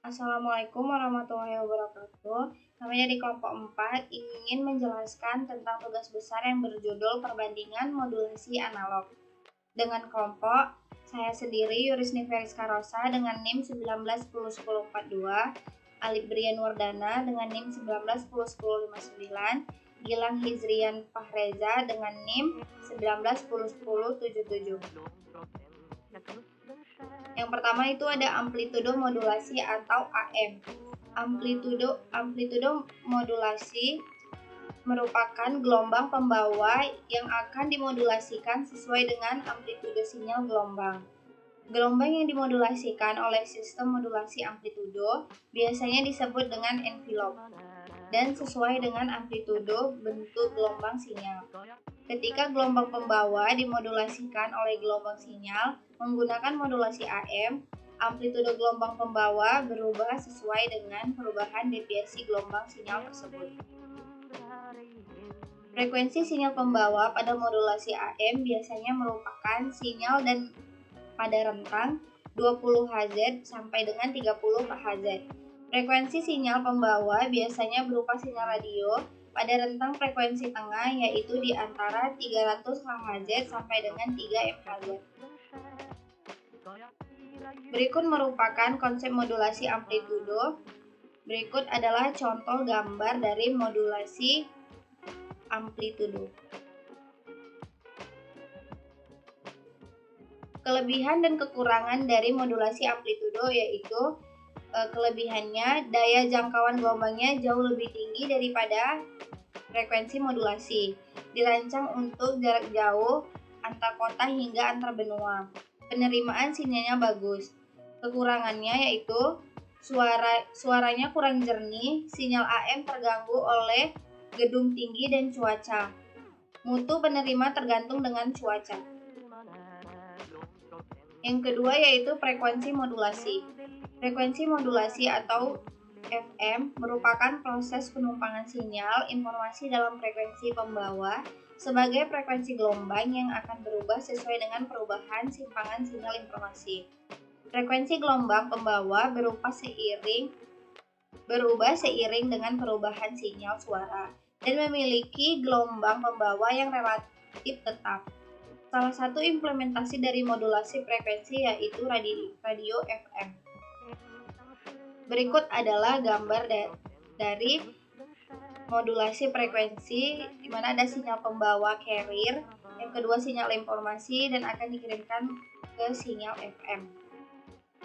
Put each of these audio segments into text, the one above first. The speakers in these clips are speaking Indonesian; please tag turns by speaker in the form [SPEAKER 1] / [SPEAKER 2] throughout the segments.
[SPEAKER 1] Assalamualaikum warahmatullahi wabarakatuh. Kami dari kelompok 4 ingin menjelaskan tentang tugas besar yang berjudul perbandingan modulasi analog. Dengan kelompok, saya sendiri Yurisni Feriska Rosa dengan NIM 19101042, Alif Brian Wardana dengan NIM 19101059, Gilang Hizrian Fahreza dengan NIM 19101077. Yang pertama itu ada amplitudo modulasi atau AM. Amplitudo modulasi merupakan gelombang pembawa yang akan dimodulasikan sesuai dengan amplitudo sinyal gelombang. Gelombang yang dimodulasikan oleh sistem modulasi amplitudo biasanya disebut dengan envelope dan sesuai dengan amplitudo bentuk gelombang sinyal. Ketika gelombang pembawa dimodulasikan oleh gelombang sinyal menggunakan modulasi AM, amplitudo gelombang pembawa berubah sesuai dengan perubahan deviasi gelombang sinyal tersebut. Frekuensi sinyal pembawa pada modulasi AM biasanya merupakan sinyal dan pada rentang 20 Hz sampai dengan 30 Hz. Frekuensi sinyal pembawa biasanya berupa sinyal radio pada rentang frekuensi tengah yaitu di antara 300 Hz sampai dengan 3 MHz. Berikut merupakan konsep modulasi amplitudo. Berikut adalah contoh gambar dari modulasi amplitudo. Kelebihan dan kekurangan dari modulasi amplitudo yaitu kelebihannya daya jangkauan gelombangnya jauh lebih tinggi daripada frekuensi modulasi. Dirancang untuk jarak jauh, antar kota hingga antar benua. Penerimaan sinyalnya bagus. Kekurangannya yaitu suaranya kurang jernih, sinyal AM terganggu oleh gedung tinggi dan cuaca. Mutu penerima tergantung dengan cuaca. Yang kedua yaitu frekuensi modulasi. Frekuensi modulasi atau FM merupakan proses penumpangan sinyal informasi dalam frekuensi pembawa sebagai frekuensi gelombang yang akan berubah sesuai dengan perubahan simpangan sinyal informasi. Frekuensi gelombang pembawa berubah seiring dengan perubahan sinyal suara dan memiliki gelombang pembawa yang relatif tetap. Salah satu implementasi dari modulasi frekuensi yaitu radio FM. Berikut adalah gambar dari modulasi frekuensi di mana ada sinyal pembawa carrier, yang kedua sinyal informasi dan akan dikirimkan ke sinyal FM.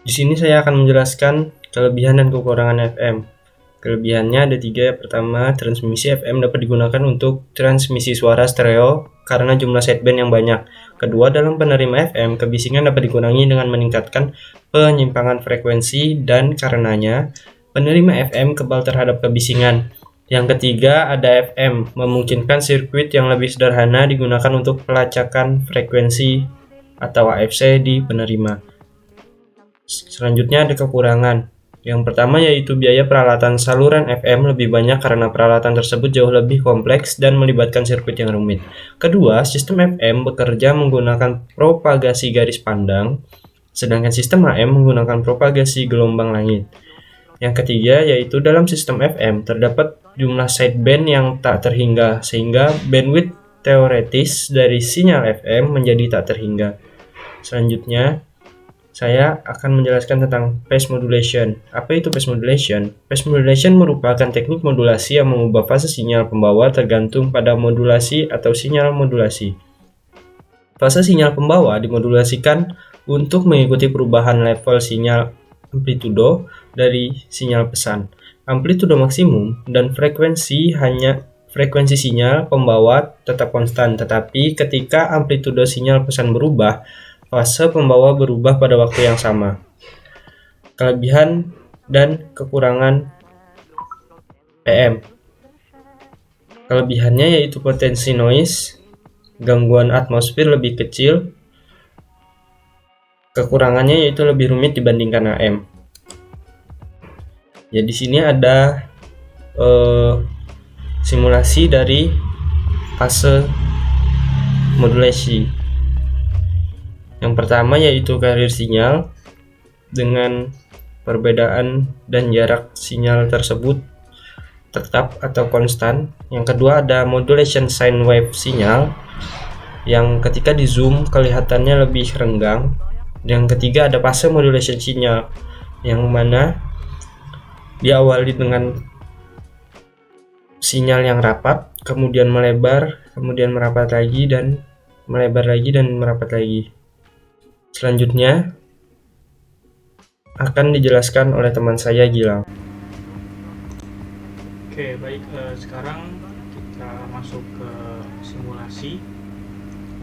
[SPEAKER 2] Di sini saya akan menjelaskan kelebihan dan kekurangan FM. Kelebihannya ada 3. Pertama, transmisi FM dapat digunakan untuk transmisi suara stereo karena jumlah sideband yang banyak. Kedua, dalam penerima FM, kebisingan dapat dikurangi dengan meningkatkan penyimpangan frekuensi dan karenanya penerima FM kebal terhadap kebisingan. Yang ketiga, ada FM, memungkinkan sirkuit yang lebih sederhana digunakan untuk pelacakan frekuensi atau AFC di penerima. Selanjutnya ada kekurangan. Yang pertama yaitu biaya peralatan saluran FM lebih banyak karena peralatan tersebut jauh lebih kompleks dan melibatkan sirkuit yang rumit. Kedua, sistem FM bekerja menggunakan propagasi garis pandang, sedangkan sistem AM menggunakan propagasi gelombang langit. Yang ketiga yaitu dalam sistem FM terdapat jumlah sideband yang tak terhingga sehingga bandwidth teoretis dari sinyal FM menjadi tak terhingga. Selanjutnya, saya akan menjelaskan tentang phase modulation. Apa itu phase modulation? Phase modulation merupakan teknik modulasi yang mengubah fase sinyal pembawa tergantung pada modulasi atau sinyal modulasi. Fase sinyal pembawa dimodulasikan untuk mengikuti perubahan level sinyal amplitudo dari sinyal pesan. Amplitudo maksimum dan frekuensi sinyal pembawa tetap konstan, tetapi ketika amplitudo sinyal pesan berubah, fase pembawa berubah pada waktu yang sama. Kelebihan dan kekurangan PM. Kelebihannya yaitu potensi noise, gangguan atmosfer lebih kecil. Kekurangannya yaitu lebih rumit dibandingkan AM. Ya, di sini ada simulasi dari fase modulasi. Yang pertama yaitu carrier sinyal dengan perbedaan dan jarak sinyal tersebut tetap atau konstan. Yang kedua ada modulation sine wave sinyal, yang ketika di zoom kelihatannya lebih renggang. Yang ketiga ada fase modulation sinyal, yang mana diawali dengan sinyal yang rapat, kemudian melebar, kemudian merapat lagi, dan melebar lagi dan merapat lagi. Selanjutnya akan dijelaskan oleh teman saya Gilang.
[SPEAKER 3] Oke, baik. Sekarang kita masuk ke simulasi.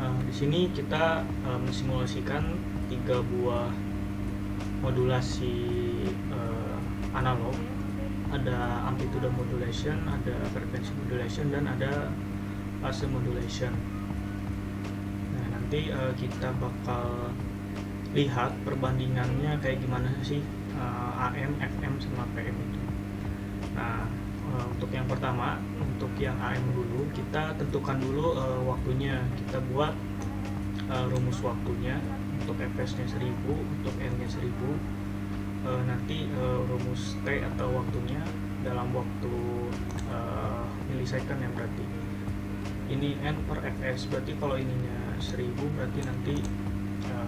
[SPEAKER 3] Di sini kita mensimulasikan 3 buah modulasi analog. Ada amplitude modulation, ada frequency modulation, dan ada phase modulation. Nah, nanti kita bakal lihat perbandingannya kayak gimana sih AM, FM, sama PM itu. Nah, untuk yang pertama, untuk yang AM dulu, kita tentukan dulu waktunya. Kita buat rumus waktunya. Untuk Fs-nya 1000, untuk N-nya 1000. Nanti rumus T atau waktunya dalam waktu milisecond ya berarti. Ini N per Fs, berarti kalau ininya 1000 berarti nanti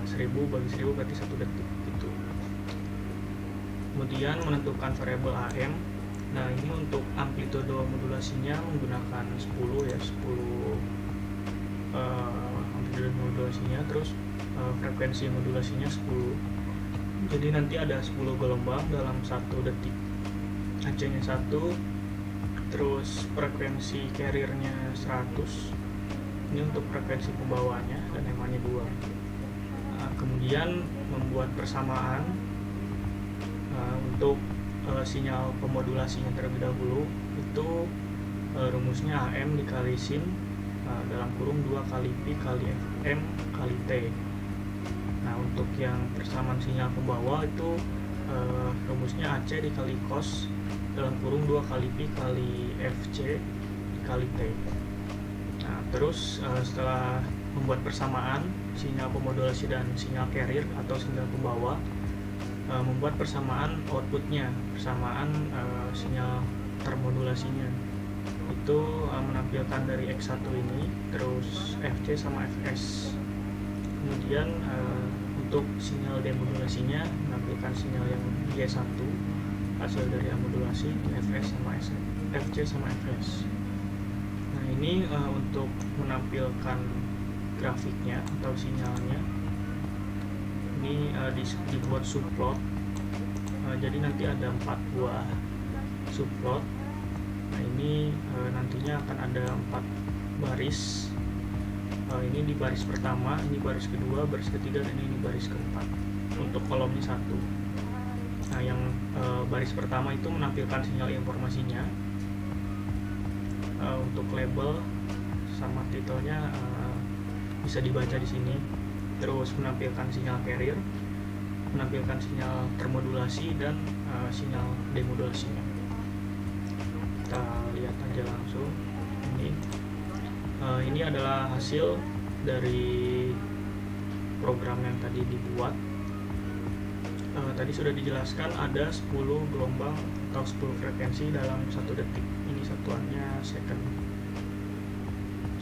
[SPEAKER 3] 1000 bagi 1000 berarti 1 detik gitu. Kemudian menentukan variabel AM. Nah, ini untuk amplitude modulasinya menggunakan 10 ya, 10 amplitude modulasinya, terus frekuensi modulasinya 10. Jadi nanti ada 10 gelombang dalam 1 detik. AC-nya 1, terus frekuensi carrier-nya 100. Ini untuk frekuensi pembawanya, dan MA-nya 2. Kemudian membuat persamaan untuk sinyal pemodulasinya terlebih dahulu. Itu rumusnya AM dikali sin dalam kurung 2 kali Pi kali FM kali T. Nah, untuk yang persamaan sinyal pembawa itu rumusnya AC dikali cos dalam kurung 2 kali Pi kali FC dikali T. Nah, terus setelah membuat persamaan sinyal pemodulasi dan sinyal carrier atau sinyal pembawa, membuat persamaan outputnya, persamaan sinyal termodulasinya. Itu menampilkan dari X1 ini, terus FC sama Fs. Kemudian untuk sinyal demodulasinya menampilkan sinyal yang Y1 hasil dari amodulasi, Fs sama Fc sama Fs. Nah, ini untuk menampilkan grafiknya atau sinyalnya. Ini dibuat subplot. Jadi nanti ada 4 buah subplot. Nah, ini nantinya akan ada 4 baris. Ini di baris pertama, ini baris kedua, baris ketiga, dan ini baris keempat untuk kolomnya 1. Nah, yang baris pertama itu menampilkan sinyal informasinya. Untuk label sama titelnya bisa dibaca di sini. Terus menampilkan sinyal carrier, menampilkan sinyal termodulasi, dan sinyal demodulasinya. Kita lihat aja langsung. Ini adalah hasil dari program yang tadi dibuat. Tadi sudah dijelaskan ada 10 gelombang atau 10 frekuensi dalam 1 detik. Ini satuannya second.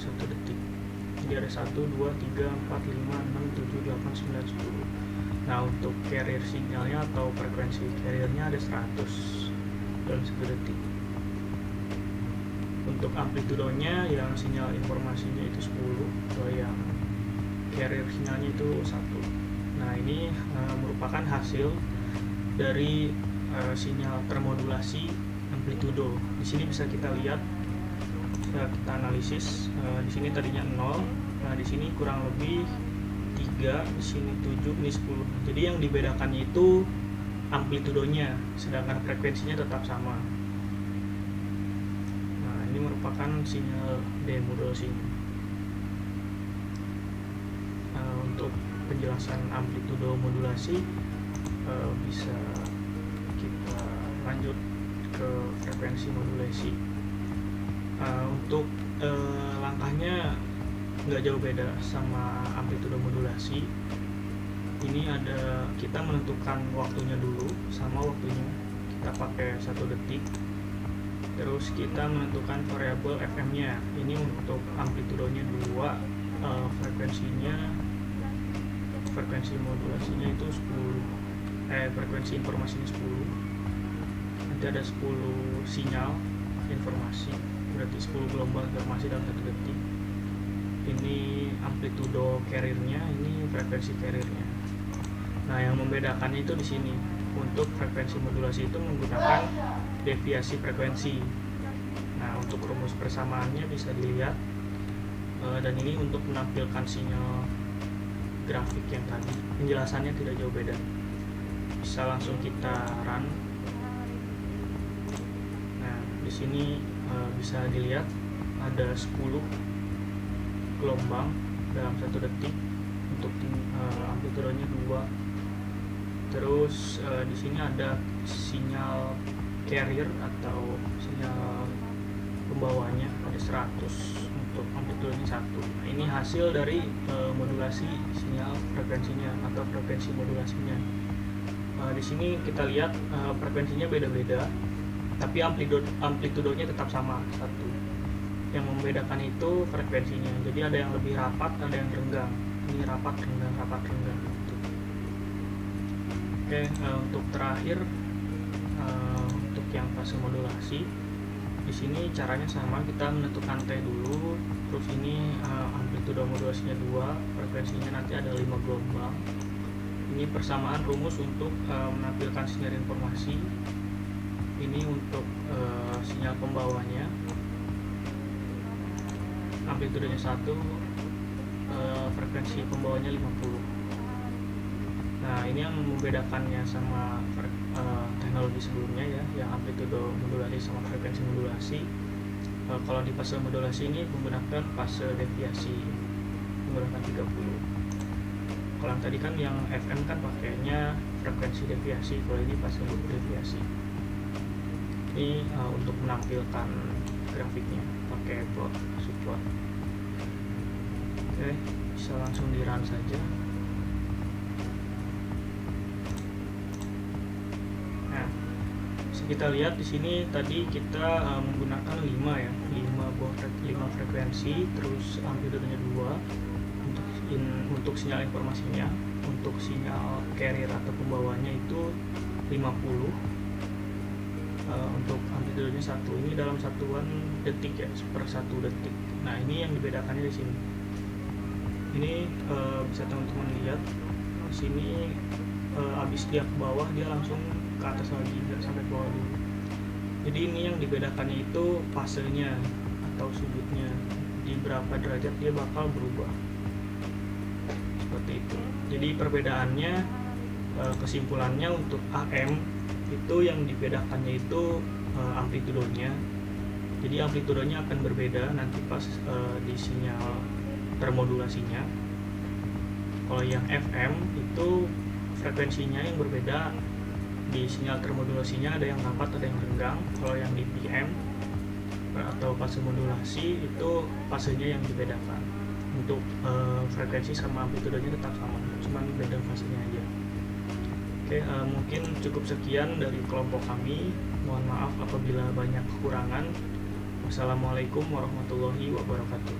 [SPEAKER 3] 1 detik. Jadi ada 1, 2, 3, 4, 5, 6, 7, 8, 9, 10. Nah, untuk carrier sinyalnya atau frekuensi carriernya ada 100 dalam 1 detik. Untuk amplitudonya yang sinyal informasinya itu 10, kalau yang carrier sinyalnya itu 1. Nah, ini merupakan hasil dari sinyal termodulasi amplitudo. Di sini bisa kita lihat, kita analisis. Di sini tadinya 0. Nah, di sini kurang lebih 3, di sini 7, ini 10. Jadi yang dibedakannya itu amplitudonya, sedangkan frekuensinya tetap sama. Nah, ini merupakan sinyal demodulasi. Untuk penjelasan amplitudo modulasi bisa kita lanjut ke frekuensi modulasi. Untuk langkahnya nggak jauh beda sama amplitudo modulasi. ini ada kita menentukan waktunya dulu, sama waktunya kita pakai 1 detik. Terus kita menentukan variabel FM-nya. Ini untuk amplitudonya 2, frekuensi modulasinya itu 10, frekuensi informasinya 10. Nanti ada 10 sinyal informasi, berarti 10 gelombang informasi dalam 1 detik. Ini amplitudo carrier-nya, ini frekuensi carrier-nya. Nah, yang membedakannya itu di sini. Untuk frekuensi modulasi itu menggunakan deviasi frekuensi. Nah, untuk rumus persamaannya bisa dilihat, dan ini untuk menampilkan sinyal grafik yang tadi. Penjelasannya tidak jauh beda. Bisa langsung kita run. Nah, di sini bisa dilihat ada 10 gelombang dalam 1 detik untuk amplitudonya 2. Terus di sini ada sinyal carrier atau sinyal pembawanya ada 100 untuk amplitudonya 1. Nah, ini hasil dari modulasi sinyal frekuensinya atau frekuensi modulasinya. Di sini kita lihat frekuensinya beda-beda, tapi amplitudonya tetap sama 1. Yang membedakan itu frekuensinya. Jadi ada yang lebih rapat, ada yang renggang. Ini rapat renggang, rapat renggang. Oke, untuk terakhir, untuk yang fase modulasi, di sini caranya sama, kita menentukan T dulu, terus ini amplitudo modulasinya 2, frekuensinya nanti ada 5 gelombang. Ini persamaan rumus untuk menampilkan sinyal informasi. Ini untuk sinyal pembawanya, amplitudenya 1, frekuensi pembawanya 50. Nah, ini yang membedakannya sama teknologi sebelumnya ya, yang amplitudo modulasi sama frekuensi modulasi. Kalau di fase modulasi ini menggunakan fase deviasi, menggunakan 30. Kalau yang tadi kan yang FM kan pakainya frekuensi deviasi, kalau ini fase deviasi. Ini untuk menampilkan grafiknya pakai plot support. Oke, bisa langsung di run saja. Kita lihat di sini tadi kita menggunakan 5 ya, 5 frekuensi, terus amplitudenya 2 untuk sinyal informasinya. Untuk sinyal carrier atau pembawanya itu 50. Untuk amplitudenya 1, ini dalam satuan detik ya, per 1 detik. Nah, ini yang dibedakannya di sini. Ini bisa teman-teman lihat di sini, habis dia ke bawah dia langsung ke atas lagi, nggak sampai ke bawah dulu. Jadi ini yang dibedakannya itu fasenya atau sudutnya, di berapa derajat dia bakal berubah, seperti itu. Jadi perbedaannya, kesimpulannya untuk AM itu yang dibedakannya itu amplitudonya. Jadi amplitudonya akan berbeda nanti pas di sinyal termodulasinya. Kalau yang FM itu frekuensinya yang berbeda. Di sinyal termodulasinya ada yang rapat, ada yang renggang. Kalau yang di PM atau fase modulasi itu fasenya yang dibedakan. Untuk frekuensi sama amplitudenya tetap sama, cuma beda fasenya aja. Oke, mungkin cukup sekian dari kelompok kami. Mohon maaf apabila banyak kekurangan. Wassalamualaikum warahmatullahi wabarakatuh.